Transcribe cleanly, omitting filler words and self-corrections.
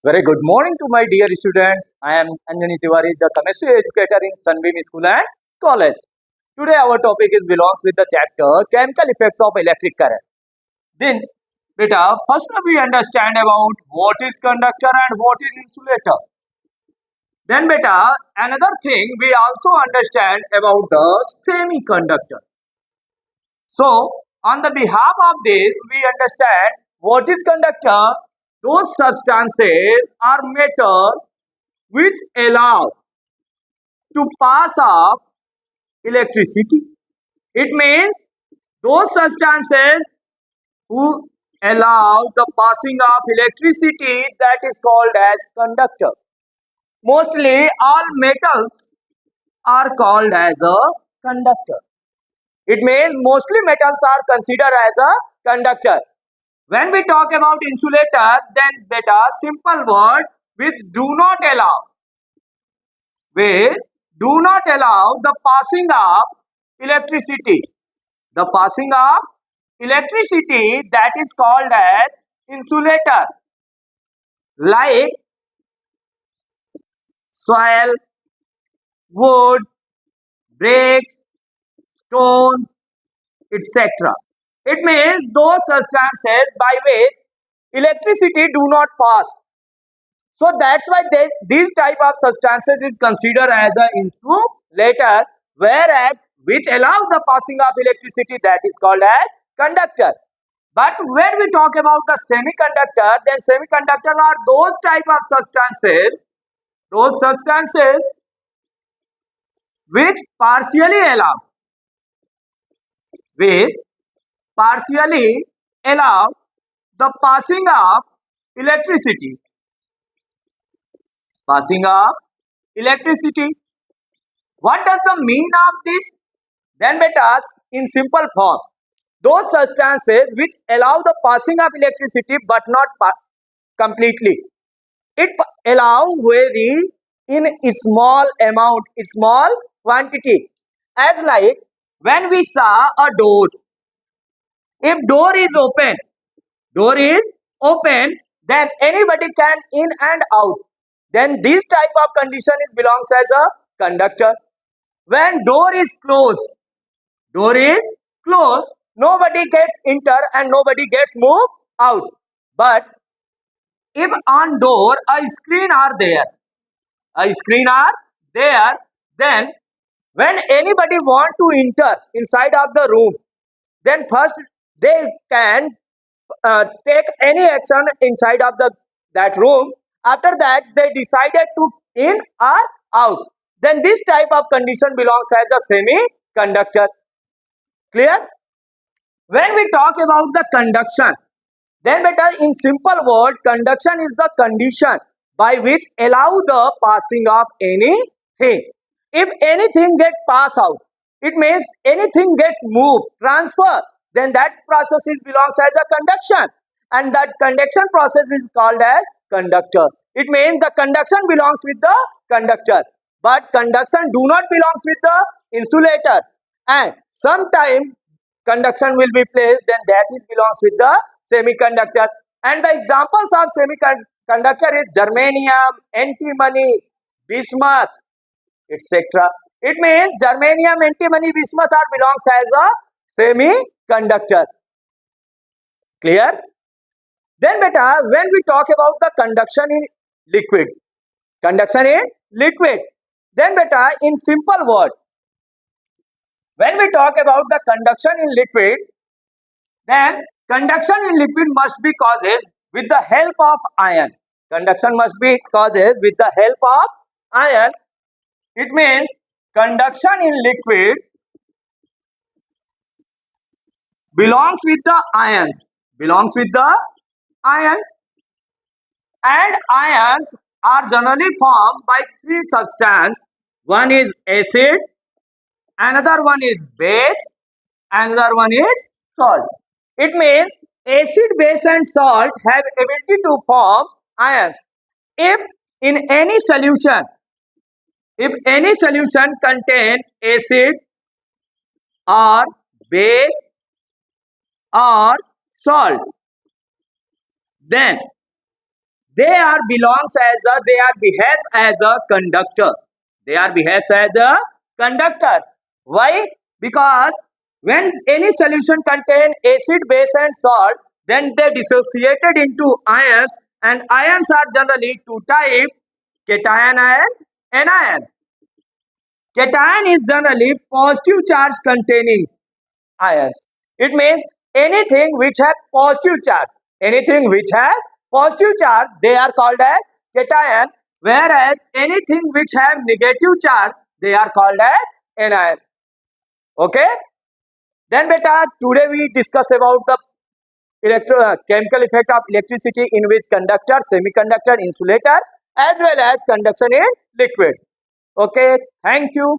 Very good morning to my dear students. I am Anjani Tiwari, the chemistry educator in Sunbeam School and College. Today our topic is belongs with the chapter chemical effects of electric current. Then, beta, first we understand about what is conductor and what is insulator. Then, beta, another thing we also understand about the semiconductor. So, on the behalf of this, we understand what is conductor. Those substances are metal which allow to pass off electricity. It means those substances who allow the passing of electricity, that is called as conductor. Mostly all metals are called as a conductor. It means mostly metals are considered as a conductor. When we talk about insulator, then beta, simple word which do not allow the passing of electricity. The passing of electricity, that is called as insulator. Like soil, wood, bricks, stones, etc. It means those substances by which electricity do not pass. So that's why these type of substances is considered as an insulator, whereas which allows the passing of electricity, that is called as conductor. But when we talk about the semiconductor, then semiconductors are those type of substances which which partially allow the passing of electricity. Passing of electricity. What does the mean of this? Then beta, in simple form, those substances which allow the passing of electricity but not completely. It allow very in a small amount, small quantity. As like when we saw a door, if door is open, then anybody can in and out. Then this type of condition is belongs as a conductor. When door is closed, nobody gets enter and nobody gets move out. But if on door a screen are there, then when anybody want to enter inside of the room, then first they can take any action inside of that room. After that, they decided to in or out. Then this type of condition belongs as a semiconductor. Clear? When we talk about the conduction, then beta, in simple word, conduction is the condition by which allow the passing of anything. If anything get pass out, it means anything gets moved, transfer, then that process is belongs as a conduction, and that conduction process is called as conductor. It means the conduction belongs with the conductor, but conduction do not belongs with the insulator, and sometime conduction will be placed, then that is belongs with the semiconductor. And the examples of semiconductor is germanium, antimony, bismuth, etc. It means germanium, antimony, bismuth are belongs as a semiconductor. Clear? Then beta, when we talk about the conduction in liquid, then beta, in simple word, when we talk about the conduction in liquid, then conduction in liquid must be caused with the help of ion. Conduction must be caused with the help of ion. It means conduction in liquid belongs with the ions. And ions are generally formed by three substances. One is acid, another one is base, another one is salt. It means acid, base and salt have ability to form ions. If any solution contain acid or base or salt, then they are behaves as a conductor. They are behaves as a conductor. Why? Because when any solution contain acid, base and salt, then they dissociated into ions, and ions are generally two type: cation and anion. Cation is generally positive charge containing ions. It means anything which have positive charge, anything which have positive charge, they are called as cation, whereas anything which have negative charge, they are called as anion. Okay? Then beta, today we discuss about the chemical effect of electricity in which conductor, semiconductor, insulator, as well as conduction in liquids. Okay, thank you.